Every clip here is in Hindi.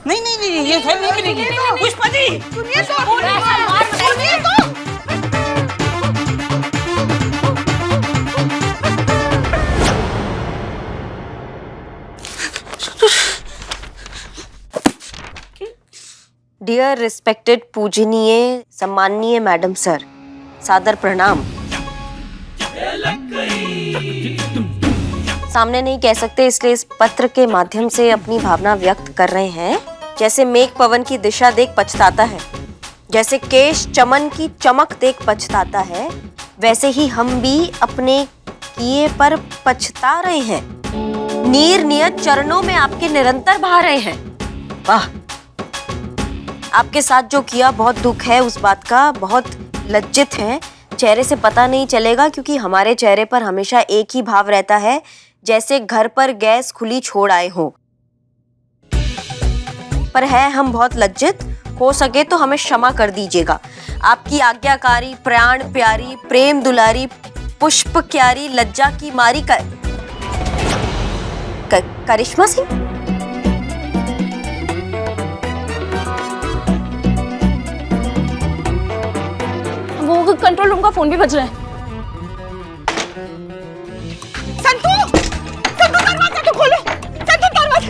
नहीं नहीं नहीं, ये फाइल नहीं मिलेगी। पुष्पा जी सुनिए तो। डियर रिस्पेक्टेड पूजनीय सम्माननीय मैडम सर, सादर प्रणाम। सामने नहीं कह सकते इसलिए इस पत्र के माध्यम से अपनी भावना व्यक्त कर रहे हैं। जैसे मेघ पवन की दिशा देख पछताता है, जैसे केश चमन की चमक देख पछताता है, वैसे ही हम भी अपने किए पर पछता रहे हैं। नीर नियत चरणों में आपके निरंतर बहा रहे हैं। वाह, आपके साथ जो किया बहुत दुख है उस बात का, बहुत लज्जित है। चेहरे से पता नहीं चलेगा क्योंकि हमारे चेहरे पर हमेशा एक ही भाव रहता है, जैसे घर पर गैस खुली छोड़ आए हो। पर है हम बहुत लज्जित, हो सके तो हमें क्षमा कर दीजिएगा। आपकी आज्ञाकारी, प्राण प्यारी, प्रेम दुलारी, पुष्प क्यारी, लज्जा की मारी करिश्मा सिंह। वो कंट्रोल रूम का फोन भी बज रहा है। संतू, संतू दरवाजा तो खोलो। संतू दरवाजा,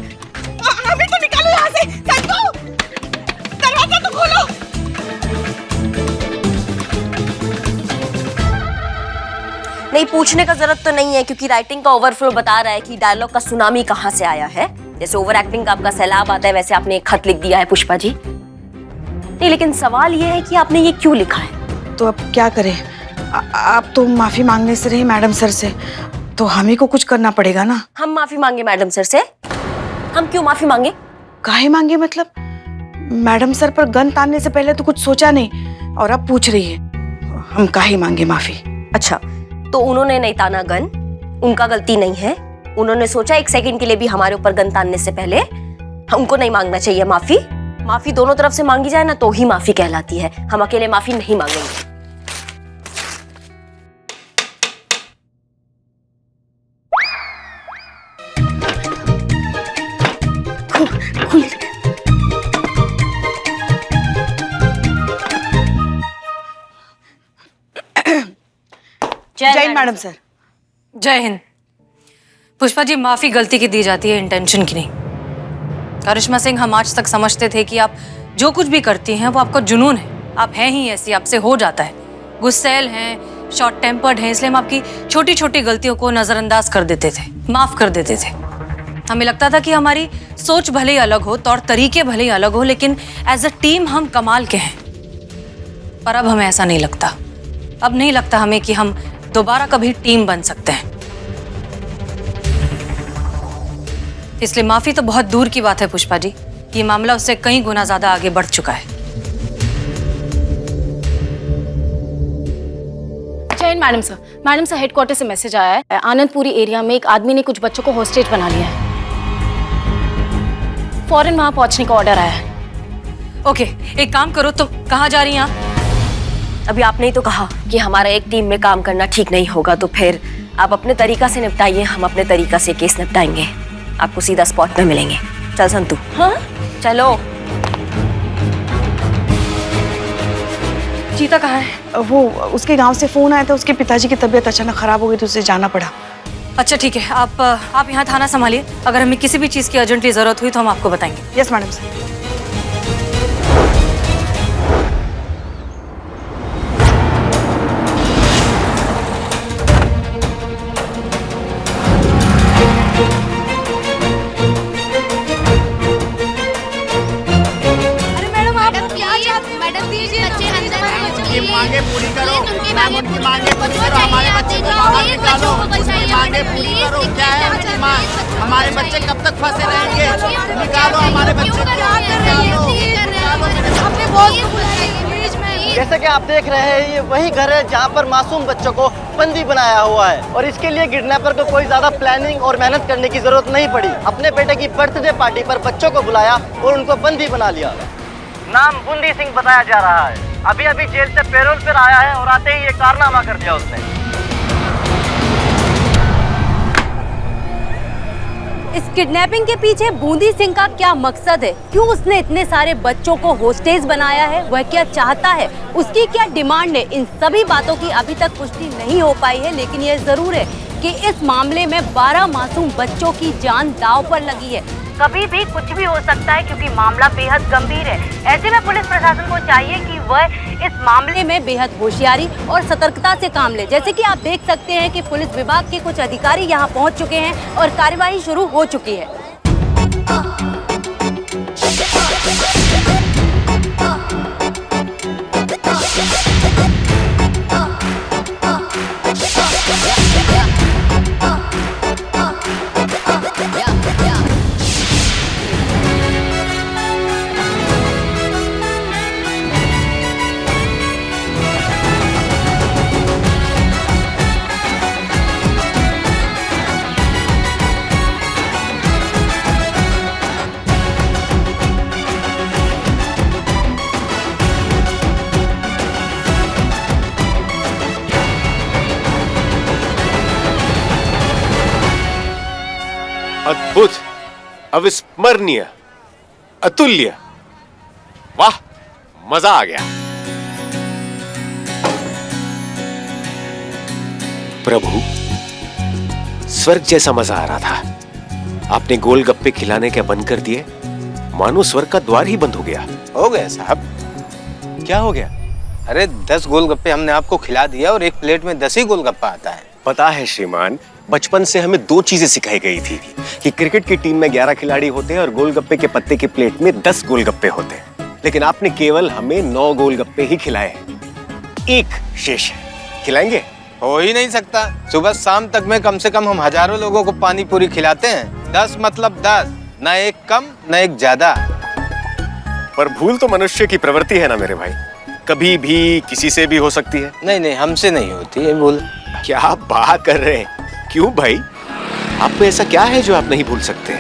हमें तो निकालो यहाँ से। संतू दरवाजा तो खोलो। नहीं, पूछने का जरूरत तो नहीं है क्योंकि राइटिंग का ओवरफ्लो बता रहा है कि डायलॉग का सुनामी कहाँ से आया है। जैसे ओवर एक्टिंग का आपका सैलाब आता है वैसे आपने एक खत लिख दिया है पुष्पा जी। नहीं, लेकिन सवाल ये है कि आपने ये क्यों लिखा है? तो अब क्या करें? आप तो माफी मांगने से रही मैडम सर से, तो हमें को कुछ करना पड़ेगा ना। हम माफी मांगे मैडम सर से? हम क्यों माफी मांगे? काहे मांगे मतलब? मैडम सर पर गन तानने से पहले तो कुछ सोचा नहीं और अब पूछ रही है। हम काहे मांगे माफी? अच्छा, तो उन्होंने नहीं ताना गन, उनका गलती नहीं है। उन्होंने सोचा एक सेकंड के लिए भी हमारे ऊपर गन तानने से पहले हमको नहीं मांगना चाहिए माफी। माफी दोनों तरफ से मांगी जाए ना तो ही माफी कहलाती है। हम अकेले माफी नहीं मांगेंगे। जय हिंद मैडम सर। जय हिंद। पुष्पा जी, माफी गलती की दी जाती है, इंटेंशन की नहीं। करिश्मा सिंह, हम आज तक समझते थे कि आप जो कुछ भी करती हैं वो आपका जुनून है। आप हैं ही ऐसी, आपसे हो जाता है। गुस्सैल हैं, शॉर्ट टेम्पर्ड हैं, इसलिए हम आपकी छोटी छोटी गलतियों को नजरअंदाज कर देते थे, माफ कर देते थे। हमें लगता था कि हमारी सोच भले ही अलग हो, तौर तरीके भले ही अलग हो, लेकिन एज अ टीम हम कमाल के हैं। पर अब हमें ऐसा नहीं लगता। अब नहीं लगता हमें कि हम दोबारा कभी टीम बन सकते हैं। इसलिए माफी तो बहुत दूर की बात है पुष्पा जी, ये मामला उससे कई गुना ज्यादा आगे बढ़ चुका है। जय Hind madam sir. Madam sir, headquarter से मैसेज आया है, आनंदपुरी एरिया में एक आदमी ने कुछ बच्चों को हॉस्टेज बना लिया है। फौरन वहां पहुंचने का ऑर्डर आया है। ओके, एक काम करो, तुम कहाँ जा रही हैं आप? अभी आपने ही तो कहा कि हमारा एक टीम में काम करना ठीक नहीं होगा, तो फिर आप अपने तरीका से निपटाइए, हम अपने तरीका से केस निपटाएंगे। आपको सीधा स्पॉट में मिलेंगे। चल संतू। हाँ, चलो। चीता कहाँ है? वो उसके गांव से फोन आया था, उसके पिताजी की तबीयत अचानक खराब हो गई तो उसे जाना पड़ा। अच्छा ठीक है, आप यहाँ थाना संभालिए। अगर हमें किसी भी चीज की अर्जेंटली जरूरत हुई तो हम आपको बताएंगे। Yes madam sir. मांगे पूरी करो मैम, उनकी मांगे पूरी करो। हमारे बच्चे को बाहर निकालो, उनकी मांगे पूरी करो। क्या है उनकी मांग? हमारे बच्चे कब तक फंसे रहेंगे? निकालो हमारे बच्चे को, जैसे कि आप देख रहे हैं, ये वही घर है जहाँ पर मासूम बच्चों को बंदी बनाया हुआ है और इसके लिए किडनैपर को कोई ज्यादा प्लानिंग और मेहनत करने की जरूरत नहीं पड़ी। अपने बेटे की बर्थडे पार्टी पर बच्चों को बुलाया और उनको बंदी बना लिया। नाम बूंदी सिंह बताया जा रहा है। अभी अभी जेल से पैरोल पर आया है और आते ही ये कारनामा कर दिया उसने। इस किडनैपिंग के पीछे बूंदी सिंह का क्या मकसद है? क्यों उसने इतने सारे बच्चों को होस्टेज बनाया है? वह क्या चाहता है? उसकी क्या डिमांड है? इन सभी बातों की अभी तक पुष्टि नहीं हो पाई है, लेकिन यह जरूर है कि इस मामले में 12 मासूम बच्चों की जान दांव पर लगी है। कभी भी कुछ भी हो सकता है क्योंकि मामला बेहद गंभीर है। ऐसे में पुलिस प्रशासन को चाहिए कि वह इस मामले में बेहद होशियारी और सतर्कता से काम ले। जैसे कि आप देख सकते हैं कि पुलिस विभाग के कुछ अधिकारी यहां पहुंच चुके हैं और कार्यवाही शुरू हो चुकी है। अद्भुत, अविस्मरणीय, अतुल्य, वाह, मजा आ गया। प्रभु, स्वर्ग जैसा मजा आ रहा था। आपने गोलगप्पे खिलाने के बंद कर दिए, मानो स्वर्ग का द्वार ही बंद हो गया। हो गया साहब। क्या हो गया? अरे 10 गोलगप्पे हमने आपको खिला दिया और एक प्लेट में 10 ही गोलगप्पा आता है। पता है श्रीमान, बचपन से हमें 2 चीजें सिखाई गई थी कि क्रिकेट की टीम में 11 खिलाड़ी होते हैं और गोलगप्पे के पत्ते की प्लेट में 10 गोलगप्पे होते हैं। लेकिन आपने केवल हमें 9 गोलगप्पे ही खिलाए हैं, एक शेष है। खिलाएंगे? हो ही नहीं सकता। सुबह शाम तक में कम से कम हम हजारों लोगों को पानी पूरी खिलाते हैं। 10 मतलब 10, न एक कम न एक ज्यादा। पर भूल तो मनुष्य की प्रवृत्ति है ना मेरे भाई, कभी भी किसी से भी हो सकती है। नहीं नहीं, हमसे नहीं होती है भूल। क्या बात कर रहे हैं? क्यों भाई, आप में ऐसा क्या है जो आप नहीं भूल सकते?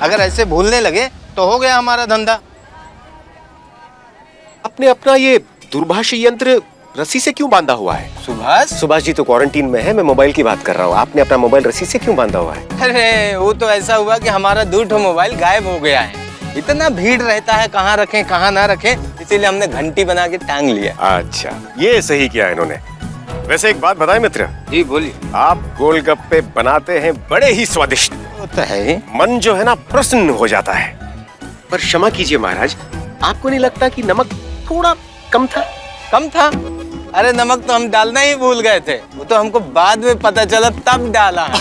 अगर ऐसे भूलने लगे तो हो गया हमारा धंधा। आपने अपना ये दूरभाषी यंत्र रस्सी से क्यों बांधा हुआ है? सुभाष जी तो क्वारंटीन में है, मैं मोबाइल की बात कर रहा हूँ। आपने अपना मोबाइल रस्सी से क्यों बांधा हुआ है? अरे वो तो ऐसा हुआ कि हमारा 2 मोबाइल गायब हो गया है। इतना भीड़ रहता है, कहाँ रखें कहाँ ना रखें, इसीलिए हमने घंटी बना के टांग लिया। अच्छा, ये सही किया इन्होंने। वैसे एक बात बताएं मित्र। जी बोलिए। आप गोलगप्पे बनाते हैं बड़े ही स्वादिष्ट। होता है, मन जो है ना प्रसन्न हो जाता है। पर क्षमा कीजिए महाराज, आपको नहीं लगता कि नमक थोड़ा कम था? कम था? अरे नमक तो हम डालना ही भूल गए थे, वो तो हमको बाद में पता चला तब डाला है।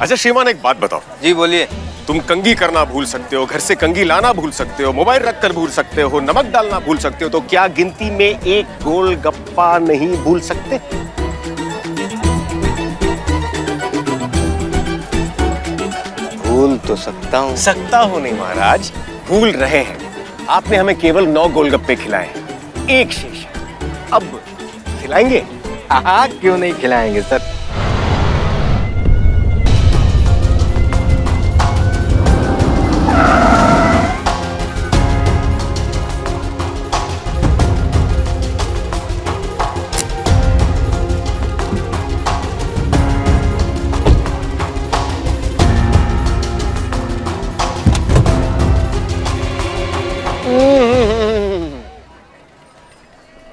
अच्छा श्रीमान, एक बात बताओ। जी बोलिए। तुम कंघी करना भूल सकते हो, घर से कंघी लाना भूल सकते हो, मोबाइल रखकर भूल सकते हो, नमक डालना भूल सकते हो, तो क्या गिनती में एक गोलगप्पा नहीं भूल सकते? भूल तो सकता हूँ। सकता हूँ नहीं महाराज, भूल रहे हैं। आपने हमें केवल 9 गोलगप्पे खिलाए हैं, एक शेष है। अब खिलाएंगे? हाँ, क्यों नहीं खिलाएंगे सर।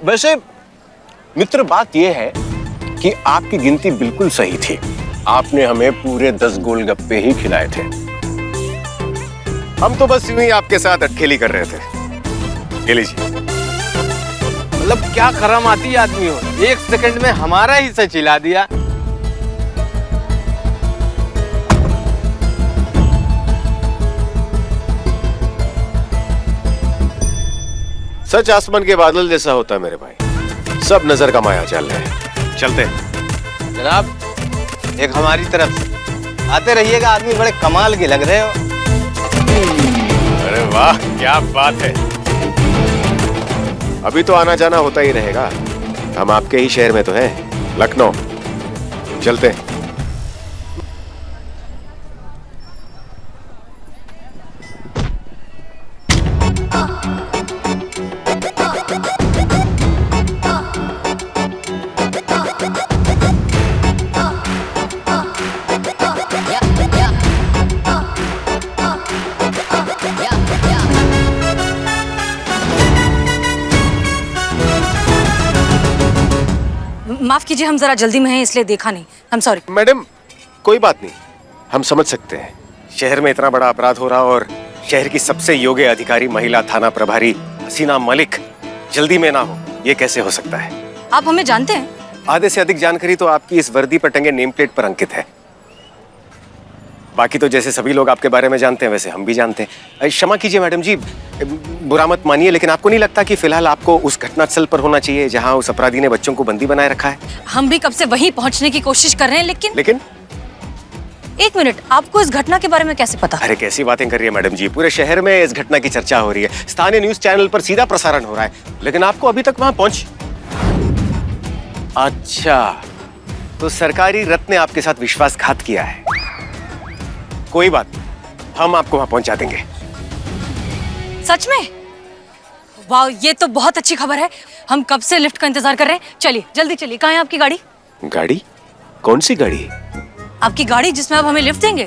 वैसे मित्र, बात यह है कि आपकी गिनती बिल्कुल सही थी। आपने हमें पूरे 10 गोलगप्पे ही खिलाए थे। हम तो बस यूं ही आपके साथ अटखेली कर रहे थे। ये लीजिए। मतलब क्या करम आती आदमी हो, 1 सेकंड में हमारा ही सच हिला दिया। सच आसमान के बादल जैसा होता है मेरे भाई, सब नजर का माया जाल है। चलते हैं जनाब, एक हमारी तरफ से आते रहिएगा। आदमी बड़े कमाल के लग रहे हो। अरे वाह, क्या बात है। अभी तो आना जाना होता ही रहेगा, हम आपके ही शहर में तो हैं, लखनऊ। चलते हैं। कीजिए, हम जरा जल्दी में हैं इसलिए देखा नहीं। I'm sorry। मैडम कोई बात नहीं, हम समझ सकते हैं। शहर में इतना बड़ा अपराध हो रहा और शहर की सबसे योग्य अधिकारी महिला थाना प्रभारी हसीना मलिक जल्दी में ना हो, ये कैसे हो सकता है? आप हमें जानते हैं? आधे से अधिक जानकारी तो आपकी इस वर्दी पर टंगे नेम प्लेट पर अंकित है। बाकी तो जैसे सभी लोग आपके बारे में जानते हैं वैसे हम भी जानते हैं। क्षमा कीजिए मैडम जी, बुरा मत मानिए, लेकिन आपको नहीं लगता कि फिलहाल आपको उस घटनास्थल पर होना चाहिए जहां उस अपराधी ने बच्चों को बंदी बनाए रखा है? हम भी कब से वहीं पहुंचने की कोशिश कर रहे हैं, लेकिन एक मिनट, आपको इस घटना के बारे में कैसे पता? अरे कैसी बातें कर रही है मैडम जी, पूरे शहर में इस घटना की चर्चा हो रही है, स्थानीय न्यूज चैनल पर सीधा प्रसारण हो रहा है, लेकिन आपको अभी तक वहां पहुंच। अच्छा, तो सरकारी रत्न ने आपके साथ विश्वासघात किया है। कोई बात नहीं, हम आपको वहां पहुंचा देंगे। सच में? वाह, ये तो बहुत अच्छी खबर है। हम कब से लिफ्ट का इंतजार कर रहे हैं। चलिए जल्दी चलिए। कहाँ है आपकी गाड़ी? गाड़ी? कौन सी गाड़ी? आपकी गाड़ी जिसमें आप हमें लिफ्ट देंगे।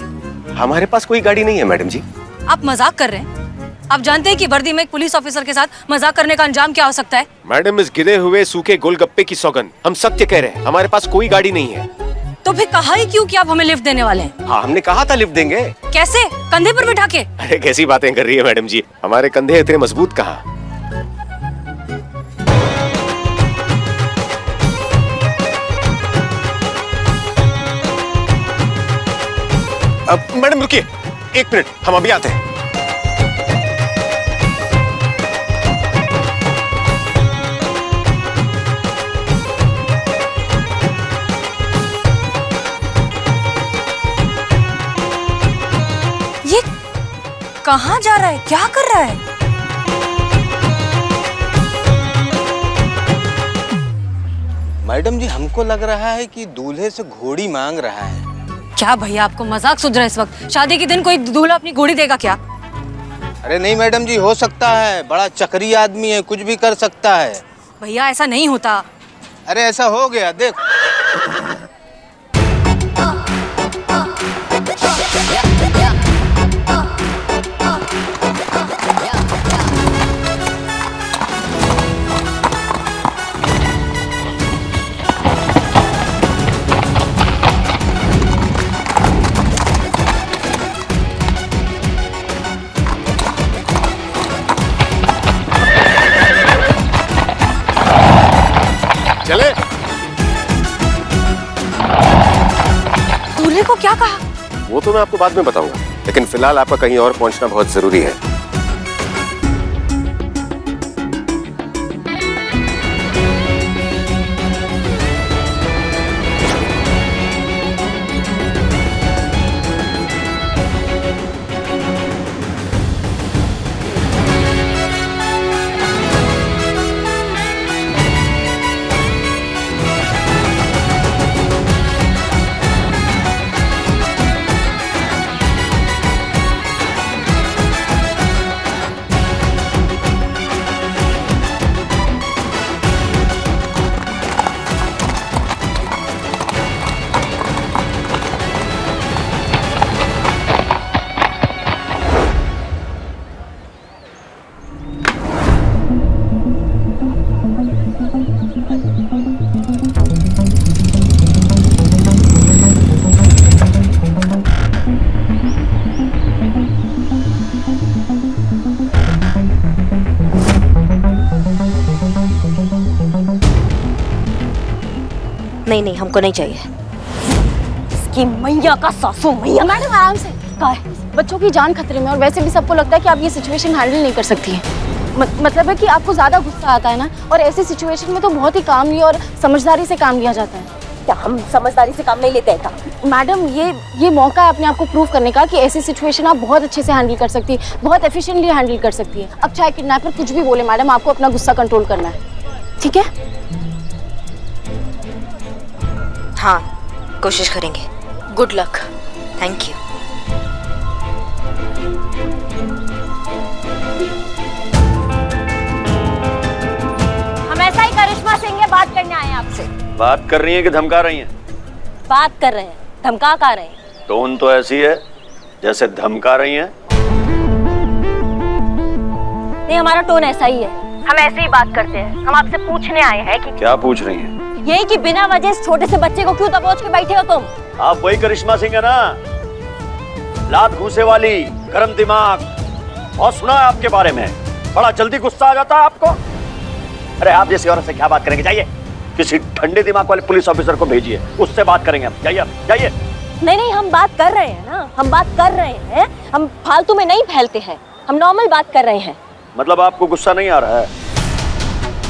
हमारे पास कोई गाड़ी नहीं है मैडम जी। आप मजाक कर रहे हैं? आप जानते हैं कि वर्दी में एक पुलिस ऑफिसर के साथ मजाक करने का अंजाम क्या हो सकता है? मैडम, इस गिरे हुए सूखे गोलगप्पे की सौगंध, हम सत्य कह रहे हैं, हमारे पास कोई गाड़ी नहीं है। तो फिर कहा ही क्यों कि आप हमें लिफ्ट देने वाले हैं? हाँ, हमने कहा था लिफ्ट देंगे। कैसे? कंधे पर बिठा के? अरे कैसी बातें कर रही है मैडम जी, हमारे कंधे इतने मजबूत कहाँ। अब मैडम रुकिए, एक मिनट, हम अभी आते हैं। ये कहाँ जा रहा है? क्या कर रहा है? मैडम जी, हमको लग रहा है कि दूल्हे से घोड़ी मांग रहा है। क्या भैया, आपको मजाक सूझ रहा है इस वक्त? शादी के दिन कोई दूल्हा अपनी घोड़ी देगा क्या? अरे नहीं मैडम जी, हो सकता है, बड़ा चक्री आदमी है, कुछ भी कर सकता है। भैया ऐसा नहीं होता। अरे ऐसा हो गया, देख। चले। दूल्हे को क्या कहा? वो तो मैं आपको बाद में बताऊंगा, लेकिन फिलहाल आपका कहीं और पहुंचना बहुत जरूरी है। नहीं नहीं, हमको नहीं चाहिए। इसकी मैया का सासू मैया। मैडम आराम से। क्या है? बच्चों की जान खतरे में, और वैसे भी सबको लगता है कि आप ये सिचुएशन हैंडल नहीं कर सकती हैं। मतलब है कि आपको ज्यादा गुस्सा आता है ना, और ऐसी सिचुएशन में तो बहुत ही कामली और समझदारी से काम लिया जाता है। क्या हम समझदारी से काम नहीं लेते हैं क्या? मैडम, ये मौका है अपने आप को प्रूव करने का कि ऐसी सिचुएशन आप बहुत अच्छे से हैंडल कर सकती है, बहुत एफिशिएंटली हैंडल कर सकती है। अब चाहे किडनैपर कुछ भी बोले मैडम, आपको अपना गुस्सा कंट्रोल करना है, ठीक है? हाँ, कोशिश करेंगे। Good luck. Thank you. हम ऐसा ही करिश्मा सिंह है, बात करने आए हैं आपसे। बात कर रही हैं कि धमका रही हैं? बात कर रहे हैं, धमका का रहे हैं। टोन तो ऐसी है जैसे धमका रही हैं। नहीं, हमारा टोन ऐसा ही है, हम ऐसे ही बात करते हैं। हम आपसे पूछने आए हैं कि क्या पूछ रही हैं? यही कि बिना वजह इस छोटे से बच्चे को क्यों दबोच के बैठे हो तुम? आप वही करिश्मा सिंह है ना, लात घूसे वाली, गरम दिमाग। और सुना है आपके बारे में, बड़ा जल्दी गुस्सा आ जाता है आपको। अरे आप जैसी औरत से क्या बात करेंगे, जाइए किसी ठंडे दिमाग वाले पुलिस ऑफिसर को भेजिए, उससे बात करेंगे हम। जाइए जाइए। नहीं नहीं, हम बात कर रहे हैं ना, हम बात कर रहे हैं, हम फालतू में नहीं फैलते हैं, हम नॉर्मल बात कर रहे हैं। मतलब आपको गुस्सा नहीं आ रहा है?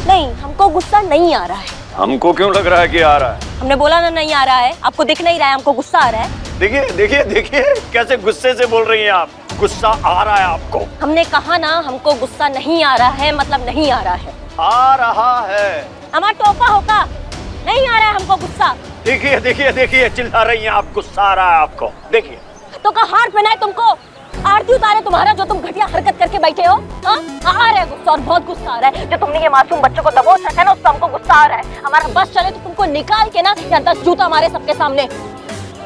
नहीं, हमको गुस्सा नहीं आ रहा है। हमको क्यों लग रहा है कि आ रहा है? हमने बोला ना नहीं आ रहा है, आपको दिख नहीं रहा है हमको गुस्सा आ रहा है। देखिए देखिए देखिए कैसे गुस्से से बोल रही हैं आप, गुस्सा आ रहा है आपको। हमने कहा ना हमको गुस्सा नहीं आ रहा है, मतलब नहीं आ रहा है। आ रहा है। हमारा टोपा होगा, नहीं आ रहा है हमको गुस्सा। देखिए देखिए देखिए चिल्ला रही हैं आप, गुस्सा आ रहा है आपको। देखिए तो का हार पहनाए तुमको, आरती उतारे तुम्हारा जो तुम घटिया हरकत करके बैठे हो। आ रहा है गुस्सा, और बहुत गुस्सा आ रहा है। जो तुमने ये मासूम बच्चों को दबोच रखा है ना, उसका हमको गुस्सा आ रहा है। हमारा बस चले तो तुमको निकाल के ना या 10 जूता हमारे सबके सामने।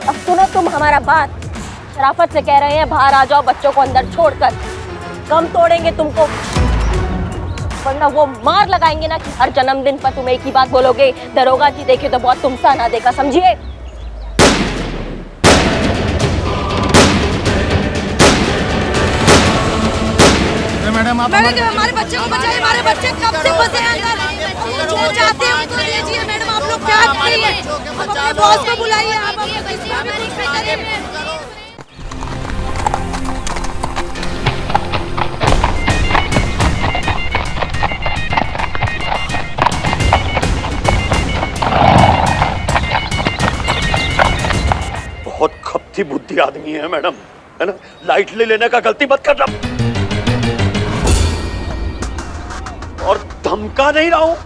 अब सुनो तुम हमारा बात, शराफत से कह रहे हैं बाहर आ जाओ बच्चों को अंदर छोड़कर, कम तोड़ेंगे तुमको, वरना वो मार लगाएंगे ना कि हर जन्मदिन पर तुम एक ही बात बोलोगे, दरोगा जी देखे तो बहुत तुमसा ना देखा, समझिए? मैडम आप हमारे बच्चे को बचाइए, हमारे बच्चे कब से फंसे हैं अंदर। जो चाहते हैं उनको दीजिए मैडम, आप लोग क्या कर रही हैं? आप अपने बॉस को बुलाइए, आप अपने किसी भी कुछ भी करिए। बहुत खपती बुद्धि आदमी है मैडम, है ना? लाइट ले लेने का गलती मत करना। और धमका नहीं रहा हूँ,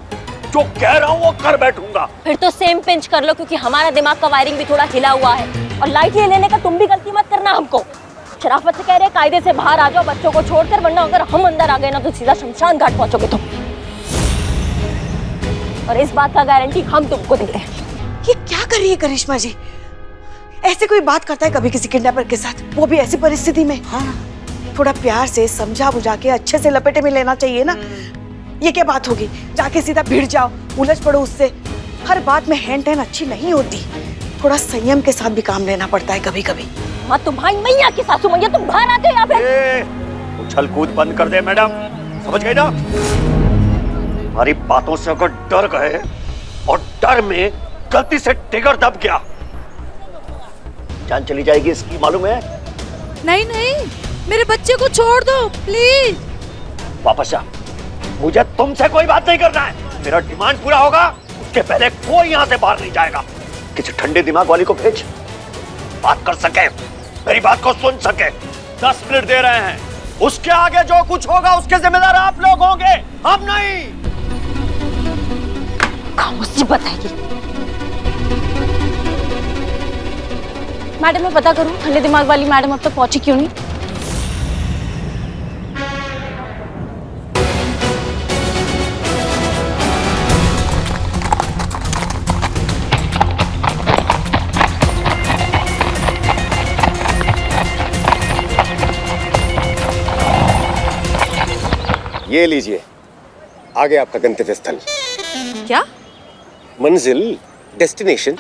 जो कह रहा हूँ वो कर बैठूंगा। फिर तो सेम पिंच कर लो, क्योंकि हमारा दिमाग का वायरिंग भी थोड़ा हिला हुआ है। और लाइट ले लेने का तुम भी गलती मत करना हमको। शराफत से कह रहे हैं कायदे से बाहर आ जाओ बच्चों को छोड़कर, वरना अगर हम अंदर आ गए ना तो सीधा शमशान घाट पहुंचोगे तुम। और इस बात का गारंटी हम तुमको देते हैं। ये क्या कर रही है करिश्मा जी? ऐसे कोई बात करता है कभी किसी किडनैपर के साथ, वो भी ऐसी परिस्थिति में? हाँ, थोड़ा प्यार से समझा बुझा के अच्छे से लपेटे में लेना चाहिए ना। ये क्या बात होगी, जाके सीधा भिड़ जाओ, उलझ पड़ो उससे। हर बात में हैंड टैन अच्छी नहीं होती, थोड़ा संयम के साथ भी काम लेना पड़ता है कभी कभी। माँ तुम्हारी मैया की सासू मैया, तुम बाहर आते हो या फिर? उछल कूद बंद कर दे मैडम, समझ गई ना? हमारी बातों से अगर डर गए और डर में गलती से ट्रिगर दब गया, जान चली जाएगी इसकी, मालूम है? नहीं नहीं, मेरे बच्चे को छोड़ दो प्लीज। वापस जा, मुझे तुमसे कोई बात नहीं करना है। मेरा डिमांड पूरा होगा उसके पहले कोई यहाँ से बाहर नहीं जाएगा। किसी ठंडे दिमाग वाली को भेज, बात कर सके, मेरी बात को सुन सके। 10 मिनट दे रहे हैं, उसके आगे जो कुछ होगा उसके जिम्मेदार आप लोग होंगे, हम नहीं। मुसीबत है ये। मैडम मैं पता करूं ठंडे दिमाग वाली मैडम अब तक पहुंची क्यों नहीं? ये लीजिए, आगे आपका गंतव्य स्थल। क्या? मंजिल, डेस्टिनेशन।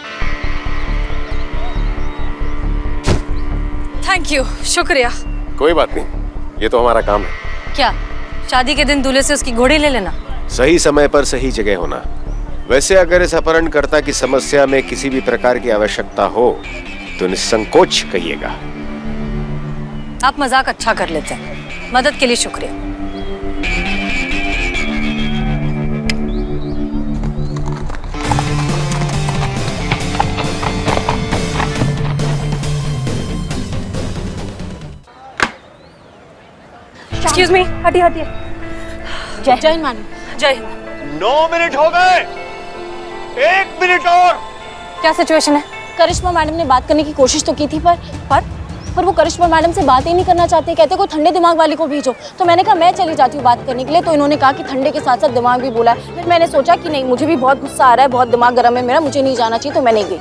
थैंक यू, शुक्रिया। कोई बात नहीं, ये तो हमारा काम है। क्या शादी के दिन दूल्हे से उसकी घोड़ी ले लेना? सही समय पर सही जगह होना। वैसे अगर इस अपहरणकर्ता की समस्या में किसी भी प्रकार की आवश्यकता हो तो निसंकोच कहिएगा। आप मजाक अच्छा कर लेते हैं, मदद के लिए शुक्रिया। एक्सक्यूज मी, हटिए हटिए। जय हिंद मैडम। जय हिंद। 9 मिनट हो गए, 1 मिनट और। क्या सिचुएशन है? करिश्मा मैडम ने बात करने की कोशिश तो की थी, पर वो करिश्मा मैडम से बात ही नहीं करना चाहते। कहते कोई ठंडे दिमाग वाली को भेजो। तो मैंने कहा मैं चली जाती हूँ बात करने के लिए, तो इन्होंने कहा कि ठंडे के साथ साथ दिमाग भी बोला है। फिर मैंने सोचा कि नहीं, मुझे भी बहुत गुस्सा आ रहा है, बहुत दिमाग गर्म है मेरा, मुझे नहीं जाना चाहिए, तो मैं नहीं गई।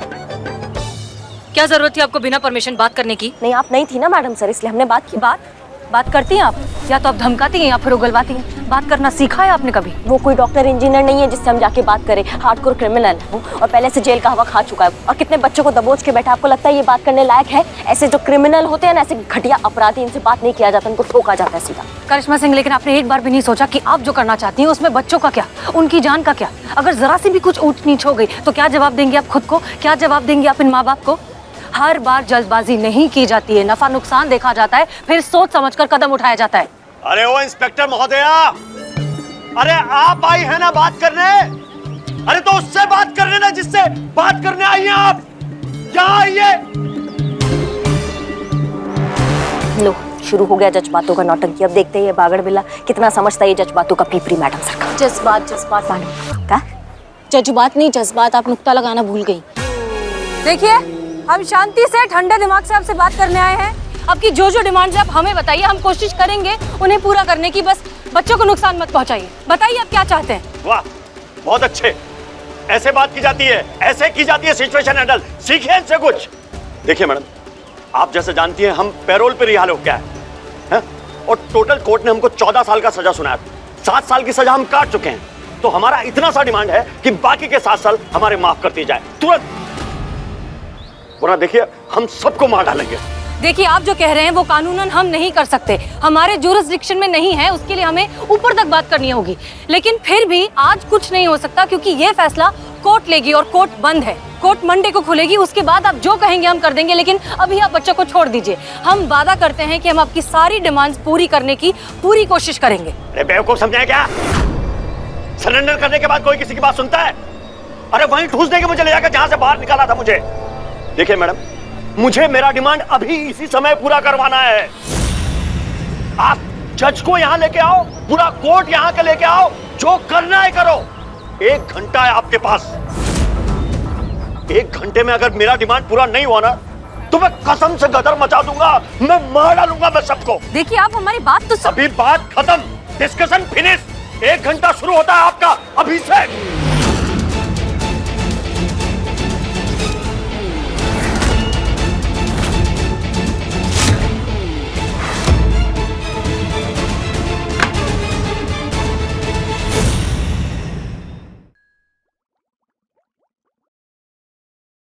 क्या जरूरत थी आपको बिना परमिशन बात करने की? नहीं, आप नहीं थी ना मैडम सर, इसलिए हमने बात की। बात बात करती हैं आप, या तो आप धमकाती हैं या फिर उगलवाती हैं। बात करना सीखा है आपने कभी? वो कोई डॉक्टर इंजीनियर नहीं है जिससे हम जाके बात करें। हार्डकोर क्रिमिनल है वो, और पहले से जेल का हवा खा चुका है। और कितने बच्चों को दबोच के बैठा। आपको लगता है ये बात करने लायक है? ऐसे जो क्रिमिनल होते हैं ना, ऐसे घटिया अपराधी, इनसे बात नहीं किया जाता, उनको ठोका जाता है सीधा। करिश्मा सिंह, लेकिन आपने एक बार भी नहीं सोचा कि आप जो करना चाहती हैं उसमें बच्चों का क्या, उनकी जान का क्या? अगर जरा सी भी कुछ ऊंच नीच हो गई तो क्या जवाब देंगे आप खुद को, क्या जवाब देंगे आप इन माँ बाप को? हर बार जल्दबाजी नहीं की जाती है, नफा नुकसान देखा जाता है, फिर सोच समझकर कदम उठाया जाता है। अरे ओ इंस्पेक्टर महोदया, अरे आप आई है ना बात करने? अरे तो उससे बात करने ना जिससे बात करने आई हैं आप। यहाँ आइए। लो, शुरू हो गया जज्बातों का नौटंकी। अब देखते हैं ये बागड़ बिल्ला कितना समझता है ये जज्बातों का पीपरी मैडम सरकार। जज्बात का जज्बात नहीं, जज्बात आप नुक्ता लगाना भूल गई। देखिए, हम शांति से ठंडे दिमाग से आपसे बात करने आए हैं। आपकी जो जो डिमांड्स है आप हमें बताइए, हम कोशिश करेंगे उन्हें पूरा करने की। बस बच्चों को नुकसान मत पहुंचाइए। बताइए आप क्या चाहते हैं? वाह, बहुत अच्छे। ऐसे बात की जाती है, ऐसे की जाती है सिचुएशन हैंडल। सीखिए इनसे कुछ। देखिए मैडम, आप जैसे जानती हैं हम पैरोल पे रिहा हो गया है, और टोटल कोर्ट ने हमको 14 साल का सजा सुनाया। 7 साल की सजा हम काट चुके हैं। तो हमारा इतना सा डिमांड है कि बाकी के 7 साल हमारे माफ कर दिए जाए तुरंत, वरना देखिए हम सबको मार डालेंगे। देखिए, आप जो कह रहे हैं वो कानूनन हम नहीं कर सकते, हमारे जुरिस्डिक्शन में नहीं है। उसके लिए हमें ऊपर तक बात करनी होगी। लेकिन फिर भी आज कुछ नहीं हो सकता, क्योंकि ये फैसला कोर्ट लेगी और कोर्ट बंद है। कोर्ट मंडे को खुलेगी, उसके बाद आप जो कहेंगे हम कर देंगे। लेकिन अभी आप बच्चों को छोड़ दीजिए। हम वादा करते हैं कि हम आपकी सारी डिमांड्स पूरी करने की पूरी कोशिश करेंगे। अरे बेवकूफ समझाए क्या? सरेंडर करने के बाद कोई किसी की बात सुनता है? अरे वहीं ठूस देके मुझे ले जाकर जहां से बाहर निकाला था मुझे। देखिए मैडम, मुझे मेरा डिमांड अभी इसी समय पूरा करवाना है। आप जज को यहाँ लेके आओ, पूरा कोर्ट यहाँ के लेके आओ, जो करना है करो। 1 घंटा है आपके पास। 1 घंटे में अगर मेरा डिमांड पूरा नहीं हुआ ना, तो मैं कसम से गदर मचा दूंगा, मैं मार डालूंगा मैं सबको। देखिए, आप हमारी बात तो अभी बात खत्म, डिस्कशन फिनिश। 1 घंटा शुरू होता है आपका अभी से।